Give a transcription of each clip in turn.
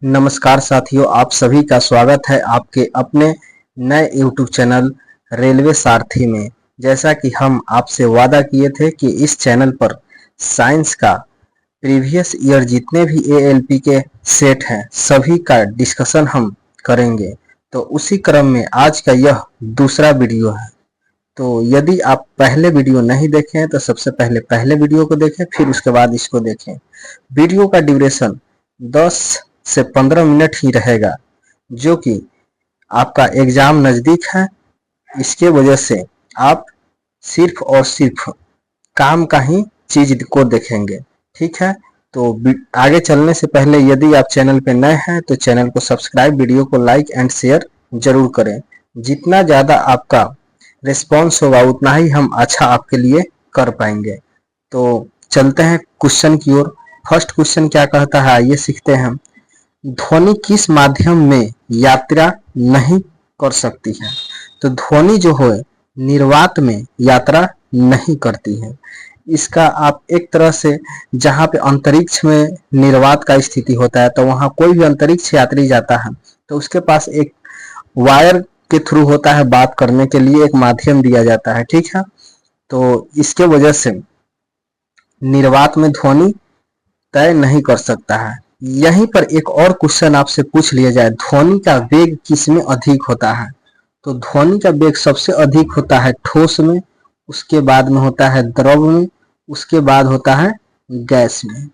नमस्कार साथियों, आप सभी का स्वागत है आपके अपने नए YouTube चैनल रेलवे सारथी में। जैसा कि हम आपसे वादा किए थे कि इस चैनल पर साइंस का प्रीवियस ईयर जितने भी ALP के सेट हैं सभी का डिस्कशन हम करेंगे। तो उसी क्रम में आज का यह दूसरा वीडियो है। तो यदि आप पहले वीडियो नहीं देखे हैं तो सबसे पहले वीडियो को देखें, फिर उसके बाद इसको देखें। वीडियो का ड्यूरेशन 10 से 15 मिनट ही रहेगा, जो कि आपका एग्जाम नज़दीक है। इसके वजह से आप सिर्फ और सिर्फ काम का ही चीज को देखेंगे, ठीक है। तो आगे चलने से पहले यदि आप चैनल पे नए हैं तो चैनल को सब्सक्राइब, वीडियो को लाइक एंड शेयर जरूर करें। जितना ज़्यादा आपका रिस्पॉन्स होगा उतना ही हम अच्छा आपके लिए कर पाएंगे। तो चलते हैं क्वेश्चन की ओर। फर्स्ट क्वेश्चन क्या कहता है, आइए सीखते हैं। ध्वनि किस माध्यम में यात्रा नहीं कर सकती है? तो ध्वनि जो है निर्वात में यात्रा नहीं करती है। इसका आप एक तरह से जहाँ पे अंतरिक्ष में निर्वात का स्थिति होता है तो वहाँ कोई भी अंतरिक्ष यात्री जाता है तो उसके पास एक वायर के थ्रू होता है, बात करने के लिए एक माध्यम दिया जाता है, ठीक है। तो इसके वजह से निर्वात में ध्वनि तय नहीं कर सकता है। यहीं पर एक और क्वेश्चन आपसे पूछ लिया जाए, ध्वनि का वेग किसमें अधिक होता है? तो ध्वनि का वेग सबसे अधिक होता है ठोस में, उसके बाद में होता है द्रव में, उसके बाद होता है गैस में,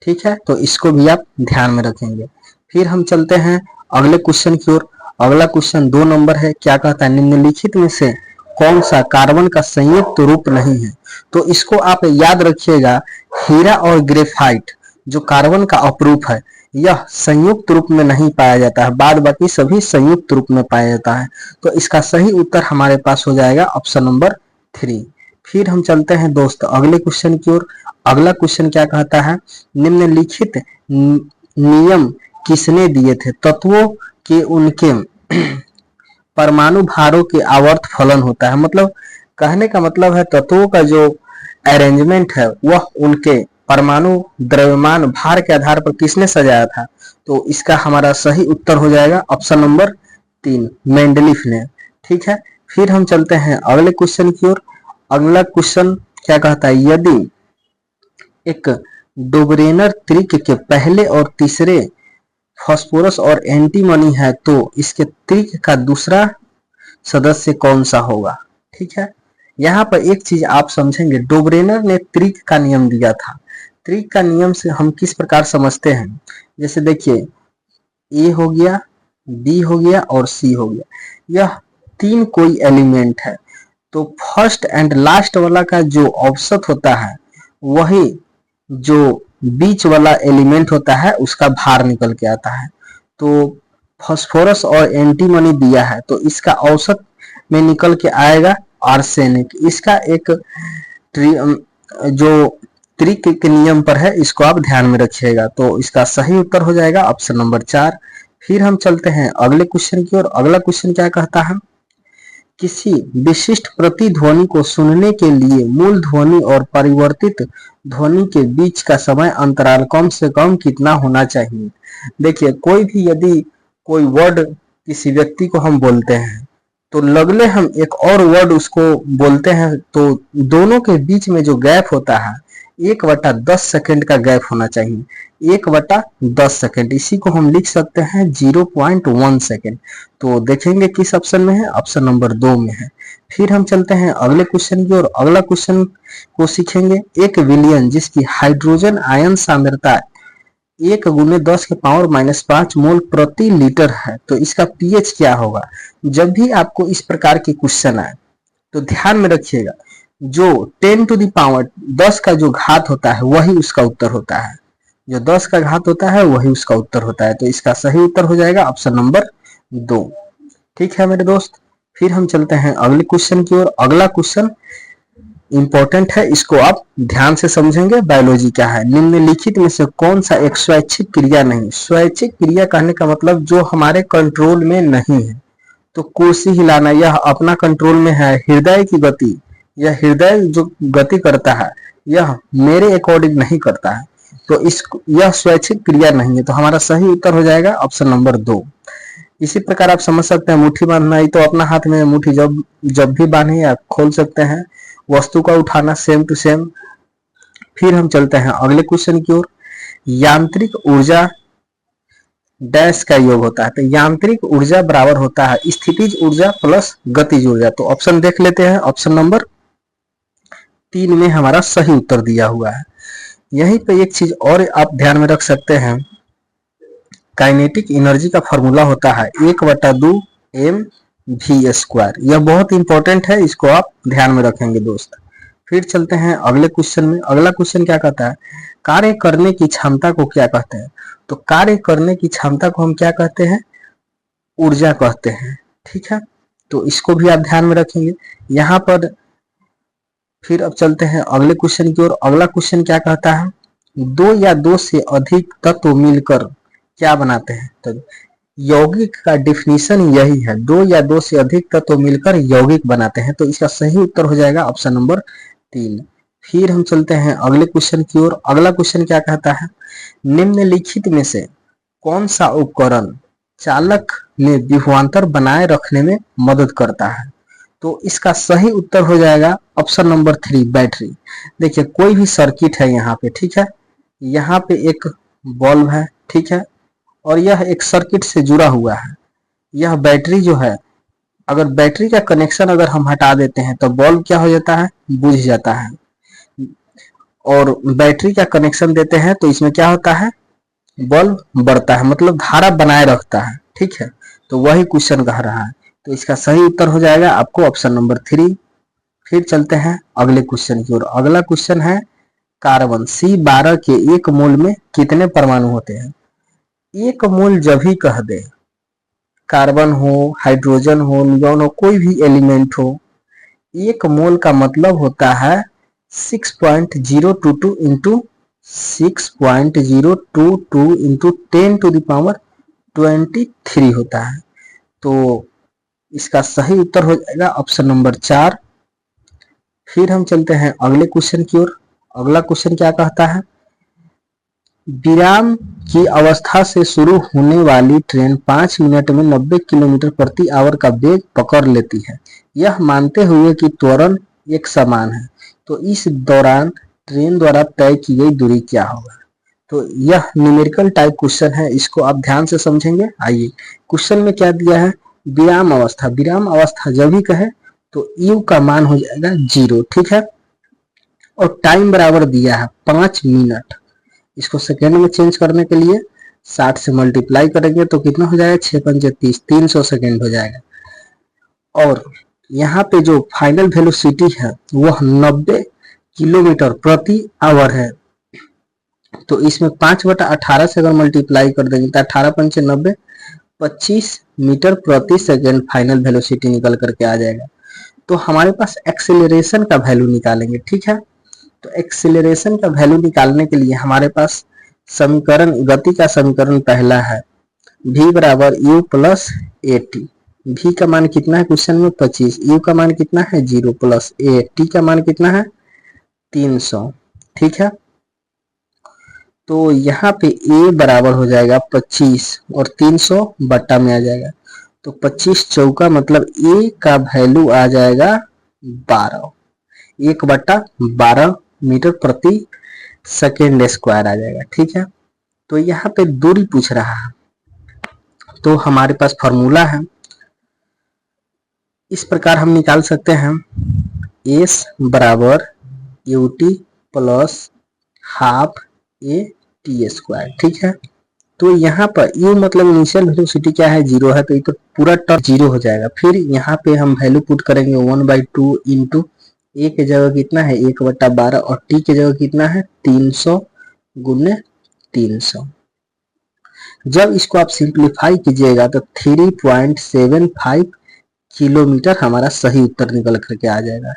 ठीक है। तो इसको भी आप ध्यान में रखेंगे। फिर हम चलते हैं अगले क्वेश्चन की ओर। अगला क्वेश्चन 2 नंबर है। क्या कहता है, निम्नलिखित में से कौन सा कार्बन का संयुक्त रूप नहीं है? तो इसको आप याद रखिएगा, हीरा और ग्रेफाइट जो कार्बन का अपरूप है यह संयुक्त रूप में नहीं पाया जाता है, बाद बाकी सभी संयुक्त रूप में पाया जाता है। तो इसका सही उत्तर हमारे पास हो जाएगा ऑप्शन नंबर 3। फिर हम चलते हैं दोस्त अगले क्वेश्चन की ओर। अगला क्वेश्चन क्या कहता है, निम्नलिखित नियम किसने दिए थे? तत्वों के उनके परमाणु भारों के आवर्त फलन होता है। मतलब कहने का मतलब है तत्वों का जो अरेंजमेंट है वह उनके परमाणु द्रव्यमान भार के आधार पर किसने सजाया था? तो इसका हमारा सही उत्तर हो जाएगा ऑप्शन नंबर 3, मेंडलीफ ने, ठीक है। फिर हम चलते हैं अगले क्वेश्चन की ओर। अगला क्वेश्चन क्या कहता है, यदि एक डोबरेनर त्रिक के पहले और तीसरे फास्फोरस और एंटीमनी है तो इसके त्रिक का दूसरा सदस्य कौन सा होगा? ठीक है, यहाँ पर एक चीज आप समझेंगे, डोबरेनर ने त्रिक का नियम दिया था। त्रिक का नियम से हम किस प्रकार समझते हैं, जैसे देखिए ए हो गया, बी हो गया और सी हो गया, यह 3 कोई एलिमेंट है। तो फर्स्ट एंड लास्ट वाला का जो औसत होता है वही जो बीच वाला एलिमेंट होता है उसका भार निकल के आता है। तो फास्फोरस और एंटीमनी दिया है तो इसका औसत में निकल के आएगा आर्सेनिक। इसका एक जो त्रिक के नियम पर है इसको आप ध्यान में रखिएगा। तो इसका सही उत्तर हो जाएगा ऑप्शन नंबर 4। फिर हम चलते हैं अगले क्वेश्चन की ओर। अगला क्वेश्चन क्या कहता है, किसी विशिष्ट प्रतिध्वनि को सुनने के लिए मूल ध्वनि और परिवर्तित ध्वनि के बीच का समय अंतराल कम से कम कितना होना चाहिए? देखिए कोई भी यदि कोई वर्ड किसी व्यक्ति को हम बोलते हैं तो लगले हम एक और वर्ड उसको बोलते हैं तो दोनों के बीच में जो गैप होता है 1/10 सेकंड का गैप होना चाहिए। 1/10 सेकंड, इसी को हम लिख सकते हैं 0.1 सेकंड। तो देखेंगे किस ऑप्शन में है, ऑप्शन नंबर 2 में है। फिर हम चलते हैं अगले क्वेश्चन की और अगला क्वेश्चन को सीखेंगे। एक विलयन जिसकी हाइड्रोजन आयन सांद्रता 1×10⁻⁻5 मोल प्रति लीटर है तो इसका पीएच क्या होगा? जब भी आपको इस प्रकार के क्वेश्चन आए तो ध्यान में रखिएगा, जो 10 का जो घात होता है वही उसका उत्तर होता है, जो 10 का घात होता है वही उसका उत्तर होता है। तो इसका सही उत्तर हो जाएगा ऑप्शन नंबर 2, ठीक है मेरे दोस्त। फिर हम चलते हैं अगले क्वेश्चन की ओर। अगला क्वेश्चन इंपॉर्टेंट है, इसको आप ध्यान से समझेंगे। बायोलॉजी क्या है, निम्नलिखित में से कौन सा एक स्वैच्छिक क्रिया नहीं? स्वैच्छिक क्रिया कहने का मतलब जो हमारे कंट्रोल में नहीं है। तो कुर्सी हिलाना यह अपना कंट्रोल में है। हृदय की गति, यह हृदय जो गति करता है यह मेरे अकॉर्डिंग नहीं करता है। तो इस यह स्वैच्छिक क्रिया नहीं है, तो हमारा सही उत्तर हो जाएगा ऑप्शन नंबर 2। इसी प्रकार आप समझ सकते हैं मुट्ठी बांधना, ही तो अपना हाथ में मुट्ठी जब जब भी बांधे या खोल सकते हैं। वस्तु का उठाना सेम टू सेम। फिर हम चलते हैं अगले क्वेश्चन की ओर। यांत्रिक ऊर्जा डैश का योग होता है, तो यांत्रिक ऊर्जा बराबर होता है स्थितिज ऊर्जा प्लस गतिज ऊर्जा। तो ऑप्शन देख लेते हैं, ऑप्शन नंबर 3 में हमारा सही उत्तर दिया हुआ है। यहीं पे एक चीज और आप ध्यान में रख सकते हैं, काइनेटिक एनर्जी का फॉर्मूला होता है 1/2 mv²। यह बहुत इंपॉर्टेंट है, इसको आप ध्यान में रखेंगे दोस्त। फिर चलते हैं अगले क्वेश्चन में। अगला क्वेश्चन क्या कहता है, कार्य करने की क्षमता को क्या कहते हैं? तो कार्य करने की क्षमता को हम क्या कहते हैं? ऊर्जा कहते हैं। ठीक है, तो इसको भी आप ध्यान में रखेंगे यहाँ पर। फिर अब चलते हैं अगले क्वेश्चन की ओर। अगला क्वेश्चन क्या कहता है, 2 या 2 से अधिक तत्व मिलकर क्या बनाते हैं? तो यौगिक का डिफिनीशन यही है, 2 या 2 से अधिक तत्व मिलकर यौगिक बनाते हैं। तो इसका सही उत्तर हो जाएगा ऑप्शन नंबर 3। फिर हम चलते हैं अगले क्वेश्चन की ओर। अगला क्वेश्चन क्या कहता है, निम्नलिखित में से कौन सा उपकरण चालक में विभवांतर बनाए रखने में मदद करता है? तो इसका सही उत्तर हो जाएगा ऑप्शन नंबर 3, बैटरी। देखिए कोई भी सर्किट है यहाँ पे, ठीक है, यहाँ पे एक बल्ब है, ठीक है, और यह एक सर्किट से जुड़ा हुआ है। यह बैटरी जो है, अगर बैटरी का कनेक्शन अगर हम हटा देते हैं तो बल्ब क्या हो जाता है, बुझ जाता है। और बैटरी का कनेक्शन देते हैं तो इसमें क्या होता है, बल्ब बढ़ता है, मतलब धारा बनाए रखता है। ठीक है, तो वही क्वेश्चन कह रहा है, तो इसका सही उत्तर हो जाएगा आपको ऑप्शन नंबर 3। फिर चलते हैं अगले क्वेश्चन की ओर। अगला क्वेश्चन है, कार्बन C12 के 1 मोल में कितने परमाणु होते हैं? 1 मोल जब ही कह दे, कार्बन हो, हाइड्रोजन हो, नियॉन हो, कोई भी एलिमेंट हो, 1 मोल का मतलब होता है 6.022 इंटू 6.022 इंटू 10⁻23 होता है। तो इसका सही उत्तर हो जाएगा ऑप्शन नंबर 4। फिर हम चलते हैं अगले क्वेश्चन की ओर। अगला क्वेश्चन क्या कहता है, विराम की अवस्था से शुरू होने वाली ट्रेन 5 मिनट में 90 किलोमीटर प्रति आवर का वेग पकड़ लेती है, यह मानते हुए कि त्वरण एक समान है, तो इस दौरान ट्रेन द्वारा तय की गई दूरी क्या होगा? तो यह न्यूमेरिकल टाइप क्वेश्चन है, इसको आप ध्यान से समझेंगे। आइए, क्वेश्चन में क्या दिया है, विराम अवस्था। विराम अवस्था जब भी कहे तो u का मान हो जाएगा 0, ठीक है, और टाइम बराबर दिया है 5 मिनट। इसको सेकेंड में चेंज करने के लिए 60 से मल्टीप्लाई करेंगे तो कितना हो जाएगा, 6×5 = 30, 300 सेकेंड हो जाएगा। और यहाँ पे जो फाइनल वेलोसिटी है वह 90 किलोमीटर प्रति आवर है। तो इसमें 5/18 से अगर मल्टीप्लाई कर देंगे तो 18×5 = 90, 25 मीटर प्रति सेकेंड फाइनल वेलोसिटी निकल करके आ जाएगा। तो हमारे पास एक्सेलरेशन का वैल्यू निकालेंगे, ठीक है। तो एक्सेलरेशन का वैल्यू निकालने के लिए हमारे पास समीकरण, गति का समीकरण पहला है, v = u + at। v का मान कितना है क्वेश्चन में, 25, u का मान कितना है 0, प्लस a, t का मान कितना है 300, ठीक है। तो यहाँ पे a बराबर हो जाएगा 25 और 300 बट्टा में आ जाएगा, तो 25 चौका मतलब a का वैल्यू आ जाएगा 12, 1/12 मीटर प्रति सेकेंड स्क्वायर आ जाएगा, ठीक है। तो यहाँ पे दूरी पूछ रहा है, तो हमारे पास फॉर्मूला है, इस प्रकार हम निकाल सकते हैं, s = ut + ½ at², ठीक है। तो यहाँ पर u मतलब इनिशियल वेलोसिटी क्या है, 0 है, तो ये तो पूरा टर्म 0 हो जाएगा। फिर यहाँ पे हम वैल्यू पुट करेंगे 1/2 इंटू a के जगह कितना है 1/12 और t के जगह कितना है 300 × 300। जब इसको आप सिंप्लीफाई कीजिएगा तो 3.75 किलोमीटर हमारा सही उत्तर निकल करके आ जाएगा।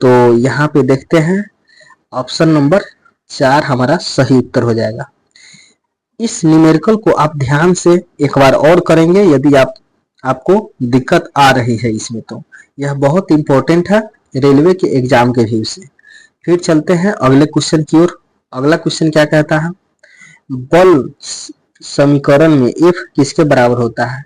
तो यहाँ पे देखते हैं ऑप्शन नंबर 4 हमारा सही उत्तर हो जाएगा। इस न्यूमेरिकल को आप ध्यान से एक बार और करेंगे यदि आपको दिक्कत आ रही है इसमें, तो यह बहुत इंपॉर्टेंट है रेलवे के एग्जाम के व्यू से। फिर चलते हैं अगले क्वेश्चन की ओर। अगला क्वेश्चन क्या कहता है, बल समीकरण में F किसके बराबर होता है?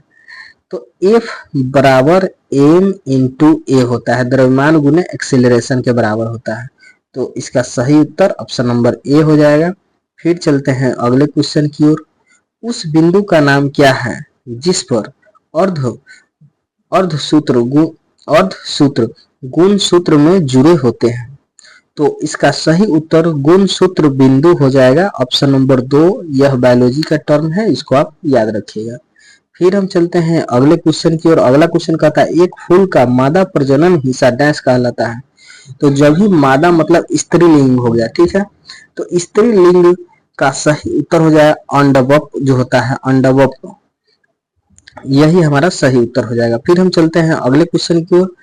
तो F बराबर m इंटू ए होता है, द्रव्यमान गुने एक्सेलरेशन के बराबर होता है। तो इसका सही उत्तर ऑप्शन नंबर ए हो जाएगा। फिर चलते हैं अगले क्वेश्चन की ओर। उस बिंदु का नाम क्या है जिस पर अर्धसूत्र गुण सूत्र में जुड़े होते हैं? तो इसका सही उत्तर गुण सूत्र बिंदु हो जाएगा, ऑप्शन नंबर 2। यह बायोलॉजी का टर्म है, इसको आप याद रखिएगा। फिर हम चलते हैं अगले क्वेश्चन की ओर। अगला क्वेश्चन कहता है एक फूल का मादा प्रजनन हिस्सा डैश कहलाता है? तो जब भी मादा मतलब स्त्रीलिंग हो गया, ठीक है, तो स्त्रीलिंग का सही उत्तर हो जाएगा अंडवप जो होता है, अंडवप, यही हमारा सही उत्तर हो जाएगा। फिर हम चलते हैं अगले क्वेश्चन की ओर।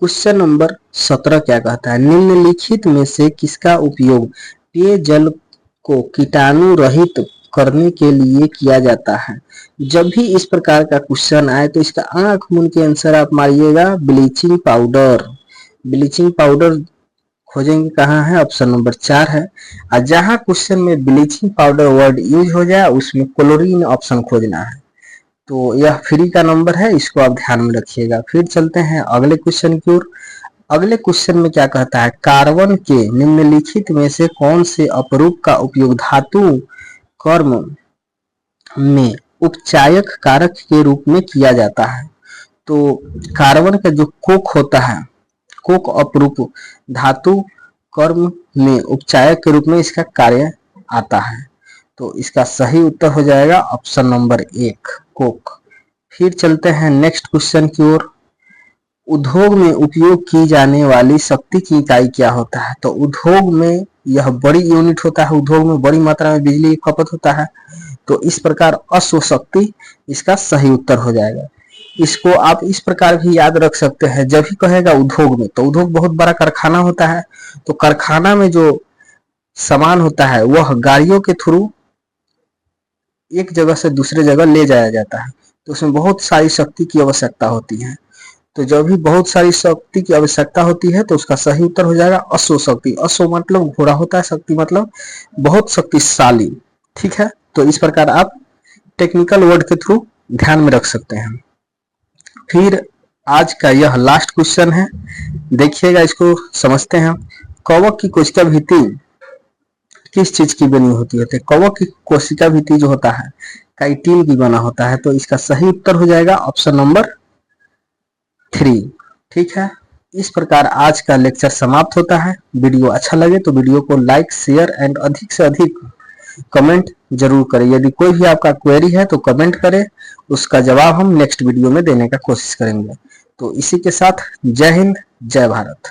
क्वेश्चन नंबर 17 क्या कहता है, निम्नलिखित में से किसका उपयोग पेयजल को कीटाणु रहित करने के लिए किया जाता है? जब भी इस प्रकार का क्वेश्चन आए तो इसका आंख मूंद के आंसर आप मारिएगा ब्लीचिंग पाउडर। ब्लीचिंग पाउडर खोजेंगे कहाँ है, ऑप्शन नंबर 4 है। और जहां क्वेश्चन में ब्लीचिंग पाउडर वर्ड यूज हो जाए उसमें क्लोरीन ऑप्शन खोजना है। तो यह फ्री का नंबर है, इसको आप ध्यान में रखिएगा। फिर चलते हैं अगले क्वेश्चन की ओर। अगले क्वेश्चन में क्या कहता है, कार्बन के निम्नलिखित में से कौन से अपरूप का उपयोग धातु कर्म में उपचायक कारक के रूप में किया जाता है? तो कार्बन का जो कोक होता है, कोक अपरूप धातु कर्म में उपचायक के रूप में इसका कार्य आता है। तो इसका सही उत्तर हो जाएगा ऑप्शन नंबर 1 कोक। फिर चलते हैं नेक्स्ट क्वेश्चन की ओर। उद्योग में उपयोग की जाने वाली शक्ति की इकाई क्या होता है? तो उद्योग में यह बड़ी यूनिट होता है, उद्योग में बड़ी मात्रा में बिजली की खपत होता है। तो इस प्रकार अश्व शक्ति इसका सही उत्तर हो जाएगा। इसको आप इस प्रकार भी याद रख सकते हैं, जब भी कहेगा उद्योग में तो उद्योग बहुत बड़ा कारखाना होता है, तो कारखाना में जो सामान होता है वह गाड़ियों के थ्रू एक जगह से दूसरे जगह ले जाया जाता है, तो उसमें बहुत सारी शक्ति की आवश्यकता होती है। तो जब भी बहुत सारी शक्ति की आवश्यकता होती है तो उसका सही उत्तर हो जाएगा अश्व शक्ति। अश्व मतलब घोड़ा होता है, शक्ति मतलब बहुत शक्तिशाली, ठीक है। तो इस प्रकार आप टेक्निकल वर्ड के थ्रू ध्यान में रख सकते हैं। फिर आज का यह लास्ट क्वेश्चन है, देखिएगा, इसको समझते हैं। कवक की कोशिका भित्ति किस चीज की बनी होती है? तो कवक की कोशिका भित्ति जो होता है काइटिन की बना होता है। तो इसका सही उत्तर हो जाएगा ऑप्शन नंबर 3, ठीक है। इस प्रकार आज का लेक्चर समाप्त होता है। वीडियो अच्छा लगे तो वीडियो को लाइक, शेयर एंड अधिक से अधिक कमेंट जरूर करें। यदि कोई भी आपका क्वेरी है तो कमेंट करें, उसका जवाब हम नेक्स्ट वीडियो में देने का कोशिश करेंगे। तो इसी के साथ जय हिंद, जय भारत।